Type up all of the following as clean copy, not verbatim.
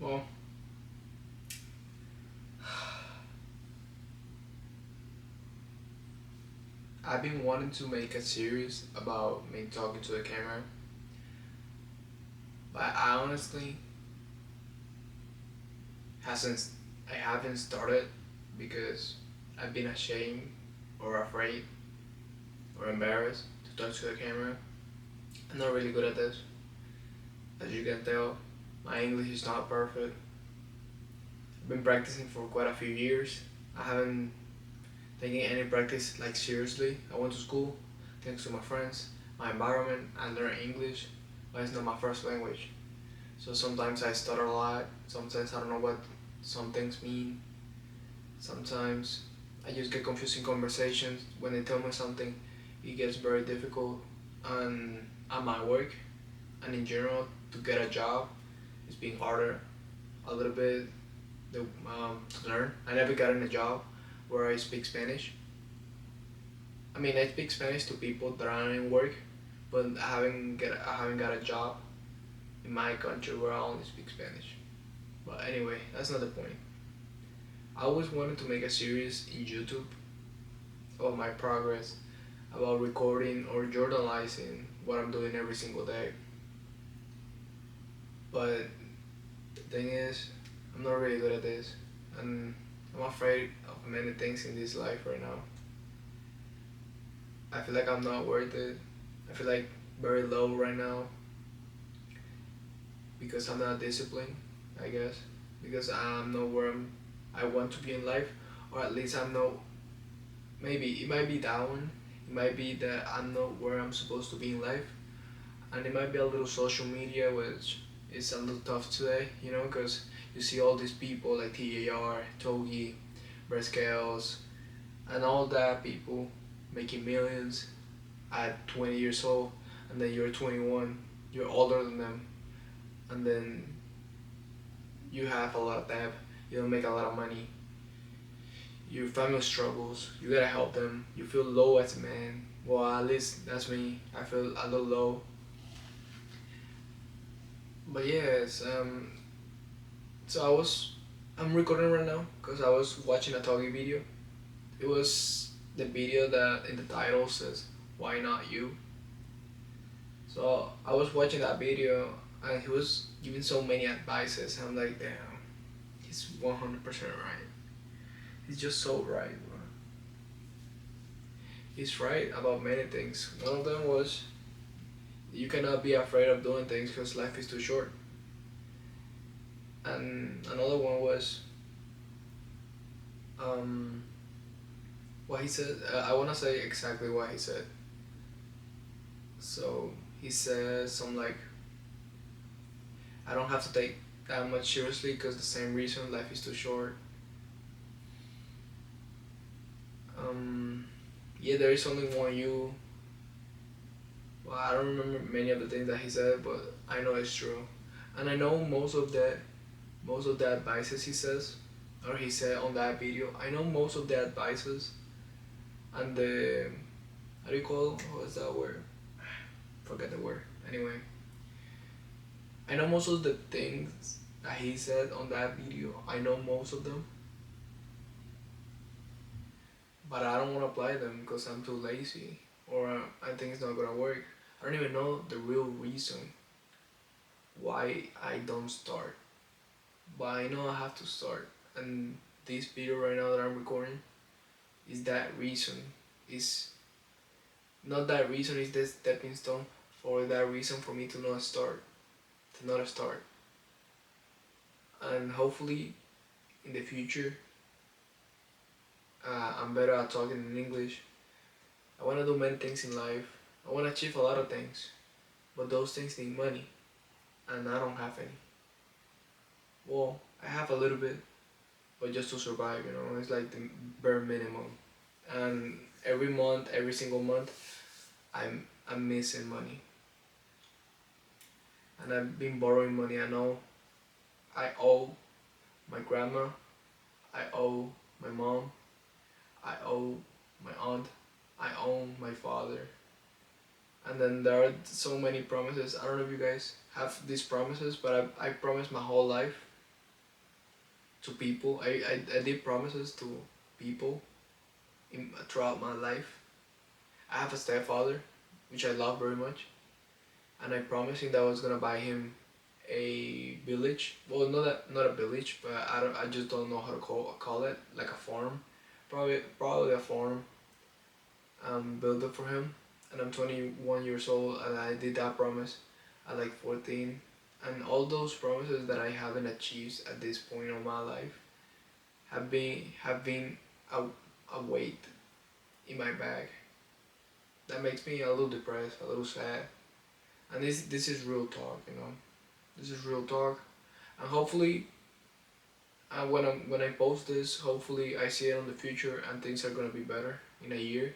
Well, I've been wanting to make a series about me talking to the camera, but I honestly hasn't I haven't started because I've been ashamed or afraid or embarrassed to talk to the camera. I'm not really good at this. As you can tell, my English is not perfect. I've been practicing for quite a few years. I haven't taken any practice like seriously. I went to school thanks to my friends, my environment. I learned English, but it's not my first language. So sometimes I stutter a lot. Sometimes I don't know what some things mean. Sometimes I just get confused in conversations. When they tell me something, it gets very difficult. And at my work and in general, to get a job, it's been harder a little bit to learn. I never got in a job where I speak Spanish. I mean, I speak Spanish to people that are in work, but I haven't got a job in my country where I only speak Spanish. But anyway, that's not the point. I always wanted to make a series in YouTube of my progress about recording or journalizing what I'm doing every single day. But the thing is, I'm not really good at this, and I'm afraid of many things in this life right now. I feel like I'm not worth it. I feel like very low right now because I'm not disciplined, I guess. Because I'm not where I want to be in life, or at least I'm not. Maybe it might be down. It might be that I'm not where I'm supposed to be in life, and it might be a little social media, which is a little tough today. Because you see all these people like TAR, Togi, Brascales, and all that people making millions at 20 years old, and then you're 21. You're older than them, and then you have a lot of debt. You don't make a lot of money. Your family struggles. You gotta help them. You feel low as a man. Well, at least that's me. I feel a little low. But yes, so I'm recording right now because I was watching a talking video. It was the video that in the title says, "Why not you?" So I was watching that video and he was giving so many advices. I'm like, damn, he's 100% right. He's just so right, bro. He's right about many things. One of them was you cannot be afraid of doing things because life is too short. And another one was um, what he said. I want to say exactly what he said. So he says something like, I don't have to take that much seriously because the same reason life is too short. Um, yeah, there is only one you. Well, I don't remember many of the things that he said, but I know it's true, and I know most of the advices he says, or he said on that video. I know most of the advices, and the how do you call what's that word? Forget the word. Anyway, I know most of the things that he said on that video. I know most of them, but I don't want to apply them because I'm too lazy or I think it's not gonna work. I don't even know the real reason why I don't start, but I know I have to start. And this video right now that I'm recording is that reason. Is not that reason is the stepping stone for that reason for me to not start. And hopefully in the future, I'm better at talking in English. I want to do many things in life. I want to achieve a lot of things, but those things need money, and I don't have any. Well, I have a little bit, but just to survive, it's like the bare minimum. And every month, every single month, I'm missing money, and I've been borrowing money. I know I owe my grandma, I owe my mom, I owe my aunt, I owe my father, and then there are so many promises. I don't know if you guys have these promises, but I promised my whole life. to people. I did promises to people throughout my life. I have a stepfather, which I love very much, and I promised him that I was gonna buy him a village. Well, not a village, but I just don't know how to call it, like a farm, probably a farm. Build it for him, and I'm 21 years old, and I did that promise at like 14, and all those promises that I haven't achieved at this point in my life have been a, a weight in my bag that makes me a little depressed, a little sad, and this is real talk, you know. This is real talk, and hopefully, when I post this, hopefully I see it in the future and things are gonna be better in a year,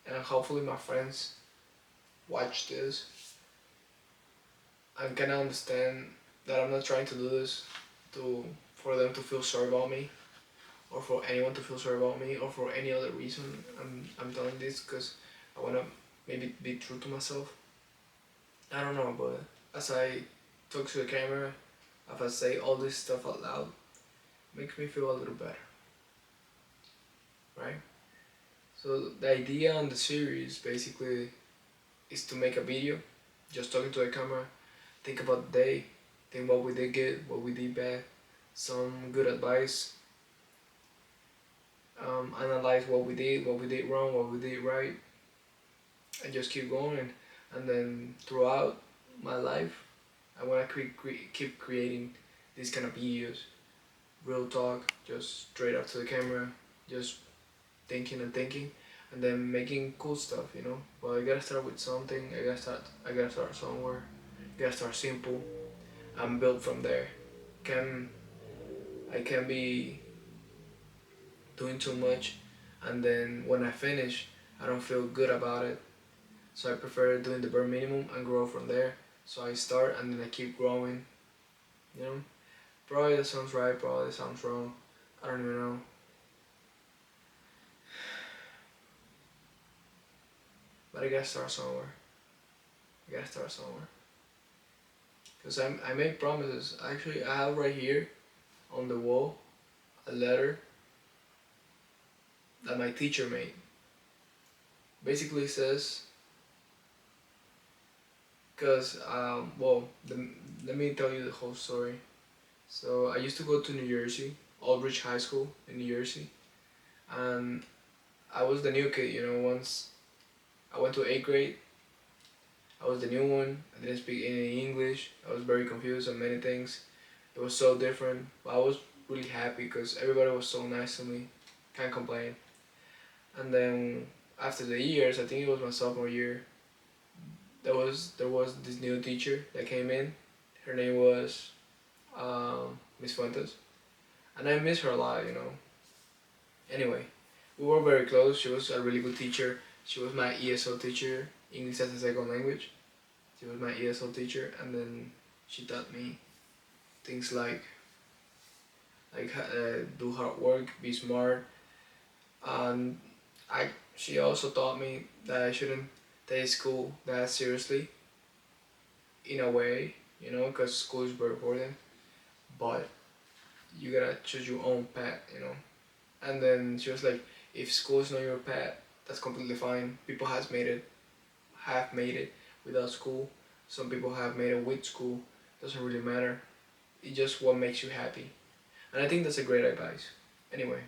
and hopefully my friends watch this and can understand that I'm not trying to do this to for them to feel sorry about me, or for anyone to feel sorry about me, or for any other reason. I'm telling this because I wanna maybe be true to myself. I don't know, but as I talk to the camera, if I say all this stuff out loud, makes me feel a little better, right? So the idea on the series basically is to make a video, just talking to the camera, think about the day, think what we did good, what we did bad, some good advice, analyze what we did wrong, what we did right, and just keep going. And then throughout my life, I want to keep creating these kind of videos, real talk, just straight up to the camera, just thinking and thinking, and then making cool stuff, you know. But I gotta start with something. I gotta start somewhere. I gotta start simple. I'm built from there. Can I can be doing too much, and then when I finish, I don't feel good about it. So I prefer doing the bare minimum and grow from there. So I start and then I keep growing. You know, probably that sounds right. Probably that sounds wrong. I don't even know. But I gotta start somewhere. I gotta start somewhere. Cause I made promises. Actually, I have right here on the wall a letter that my teacher made. Basically says, cause let me tell you the whole story. So I used to go to New Jersey, Aldrich High School in New Jersey, and I was the new kid. You know, once I went to eighth grade, I was the new one. I didn't speak any English. I was very confused on many things. It was so different, but I was really happy because everybody was so nice to me. Can't complain. And then after the years, I think it was my sophomore year, there was this new teacher that came in. Her name was Miss Fuentes, and I miss her a lot. You know. Anyway, we were very close. She was a really good teacher. She was my ESL teacher, English as a second language. She was my ESL teacher, and then she taught me things like do hard work, be smart, and I she also taught me that I shouldn't take school that seriously in a way, you know, because school is very important, but you gotta choose your own path, you know. And then she was like, if school is not your path, that's completely fine. People have made it without school. Some people have made it with school. Doesn't really matter. It's just what makes you happy. And I think that's a great advice. Anyway,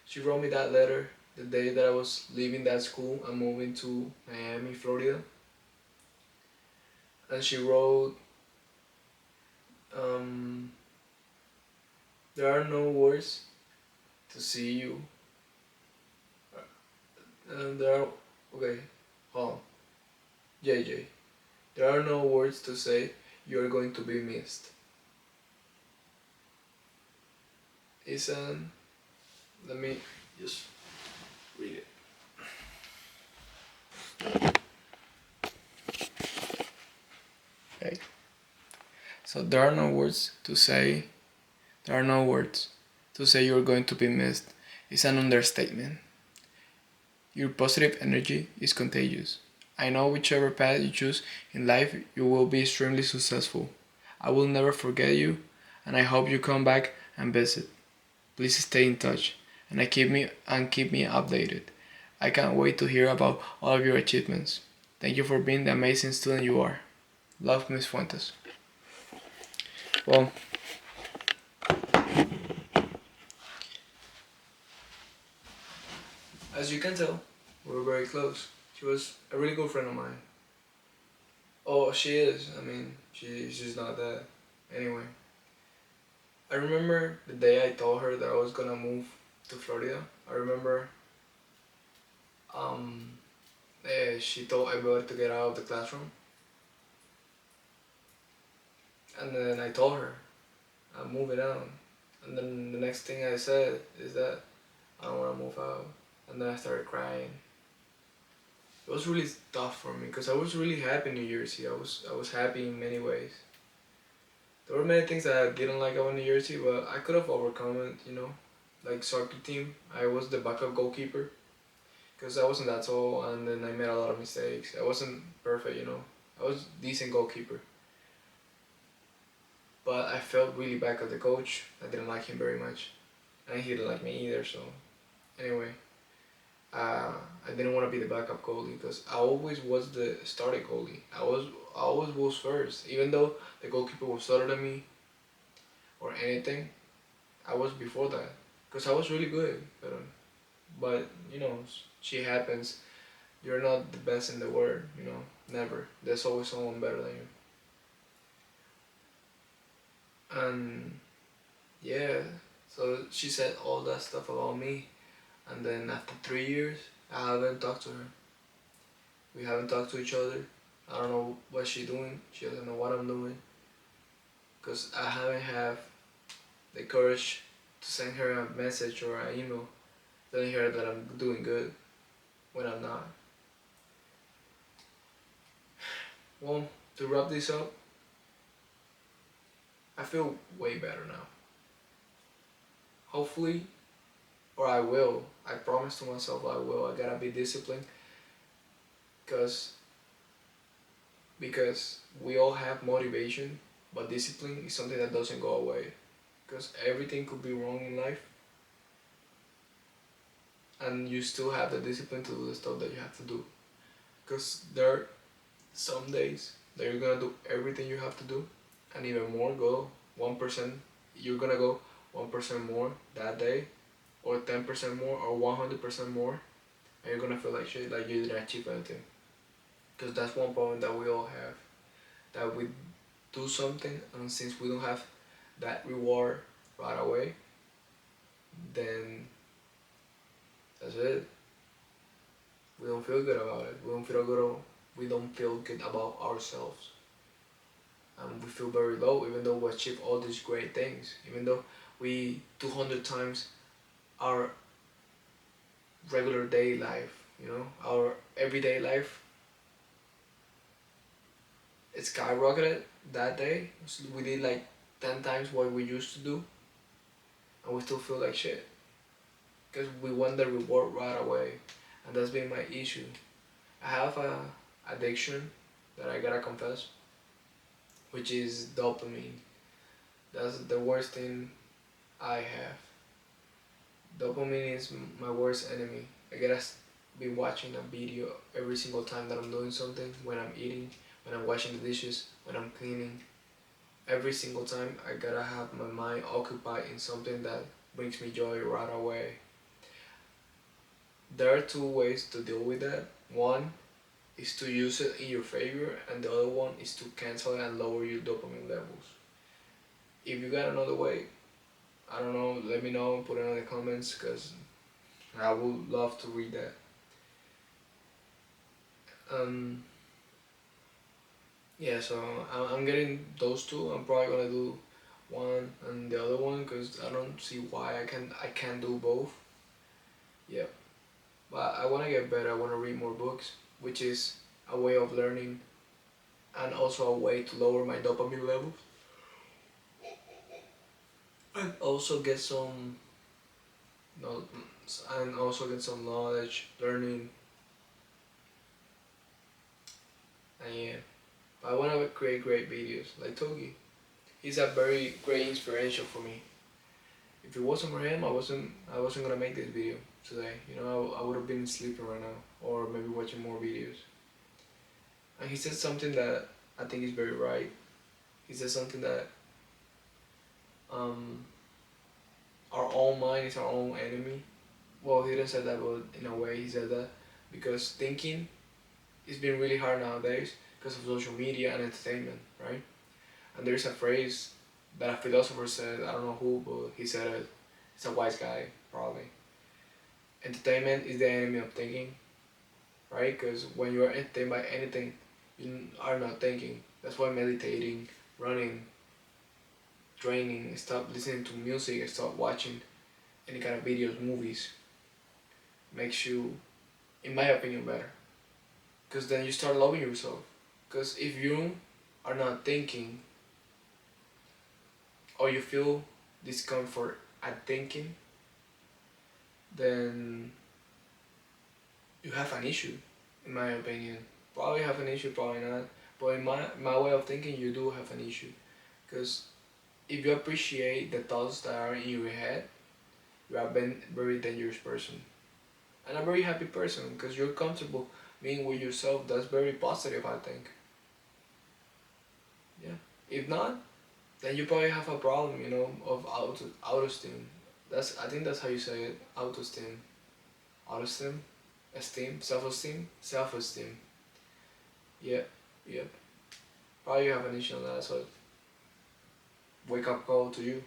she wrote me that letter the day that I was leaving that school and moving to Miami, Florida. And she wrote, um, there are no words to see you. There are, okay, hold on. JJ, there are no words to say, you're going to be missed. Isn't, let me just read it. Okay. So there are no words to say, there are no words to say you're going to be missed. It's an understatement. Your positive energy is contagious. I know whichever path you choose in life, you will be extremely successful. I will never forget you, and I hope you come back and visit. Please stay in touch and keep me updated. I can't wait to hear about all of your achievements. Thank you for being the amazing student you are. Love, Miss Fuentes. Well, as you can tell, we were very close. She was a really good friend of mine. Oh, she is. I mean, she's not that. Anyway, I remember the day I told her that I was gonna move to Florida. I remember um, she told everybody to get out of the classroom, and then I told her I'm moving out. And then the next thing I said is that I don't want to move out. And then I started crying. It was really tough for me because I was really happy in New Jersey. I was happy in many ways. There were many things that I didn't like about New Jersey, but I could have overcome it. Like soccer team, I was the backup goalkeeper because I wasn't that tall, and then I made a lot of mistakes. I wasn't perfect. I was decent goalkeeper, but I felt really bad at the coach. I didn't like him very much, and he didn't like me either. So anyway, uh, I didn't want to be the backup goalie because I always was the starting goalie. I always was first, even though the goalkeeper was taller than me or anything. I was before that because I was really good. But she happens. You're not the best in the world. Never. There's always someone better than you. And yeah, so she said all that stuff about me, and then after 3 years, I haven't talked to her. We haven't talked to each other. I don't know what she's doing. She doesn't know what I'm doing. Because I haven't have the courage to send her a message or an email telling her that I'm doing good when I'm not. Well, to wrap this up, I feel way better now. Hopefully, or I will. I promise to myself I will. I gotta be disciplined because we all have motivation, but discipline is something that doesn't go away. Because everything could be wrong in life, and you still have the discipline to do the stuff that you have to do. Because there are some days that you're gonna do everything you have to do, and even more. Go 1%. You're gonna go 1% more that day, or 10% more, or 100% more, and you're gonna feel like shit, like you didn't achieve anything. Because that's one problem that we all have. That we do something, and since we don't have that reward right away, then that's it. We don't feel good about it. We don't feel good about ourselves. And we feel very low even though we achieve all these great things. Even though we 200 times our regular day life, our everyday life, it skyrocketed that day. So we did like 10 times what we used to do, and we still feel like shit. Because we want the reward right away. And that's been my issue. I have a addiction that I gotta confess, which is dopamine. That's the worst thing I have. Dopamine is my worst enemy. I gotta be watching a video every single time that I'm doing something, when I'm eating, when I'm washing the dishes, when I'm cleaning. Every single time I gotta have my mind occupied in something that brings me joy right away. There are two ways to deal with that. One is to use it in your favor, and the other one is to cancel it and lower your dopamine levels. If you got another way, I don't know, let me know, put it in the comments, because I would love to read that. Um, yeah, so I'm getting those two. I'm probably gonna do one and the other one because I don't see why I can't do both. Yeah, but I wanna get better. I wanna read more books, which is a way of learning and also a way to lower my dopamine levels and also get some no, and also get some knowledge, learning, and yeah. But I wanna create great videos like Togi. He's a very great inspiration for me. If it wasn't for him, I wasn't gonna make this video today. I would have been sleeping right now, or maybe watching more videos. And he said something that I think is very right. He said something that um, our own mind is our own enemy. Well, he didn't say that, but in a way he said that because thinking it's been really hard nowadays because of social media and entertainment, right? And there's a phrase that a philosopher said, I don't know who, but he said it. It's a wise guy, probably. Entertainment is the enemy of thinking, right? Because when you are entertained by anything, you are not thinking. That's why meditating, running, training, stop listening to music, stop watching any kind of videos, movies, makes you, in my opinion, better. Because then you start loving yourself. Because if you are not thinking, or you feel discomfort at thinking, then you have an issue, in my opinion. Probably have an issue, probably not. But in my way of thinking, you do have an issue. Because if you appreciate the thoughts that are in your head, you are a very dangerous person. And a very happy person, because you're comfortable being with yourself. That's very positive, I think. Yeah. If not, then you probably have a problem, of autoesteem. I think that's how you say it, autoesteem. Autoesteem? Esteem? Self-esteem? Self-esteem. Yeah, yeah. Probably you have an issue on that, so wake up call to you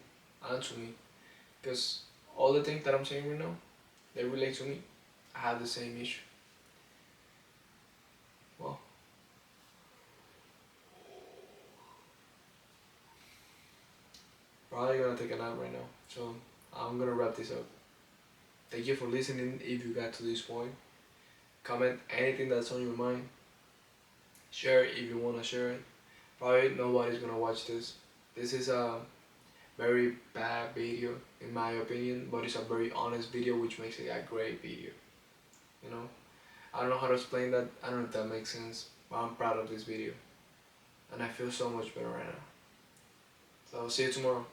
and to me. Because all the things that I'm saying right now, they relate to me. I have the same issue. Well, probably gonna take a nap right now. So I'm gonna wrap this up. Thank you for listening if you got to this point. Comment anything that's on your mind. Share it if you wanna share it. Probably nobody's gonna watch this. This is a very bad video in my opinion, but it's a very honest video which makes it a great video. You know? I don't know how to explain that. I don't know if that makes sense, but I'm proud of this video. And I feel so much better right now. So I'll see you tomorrow.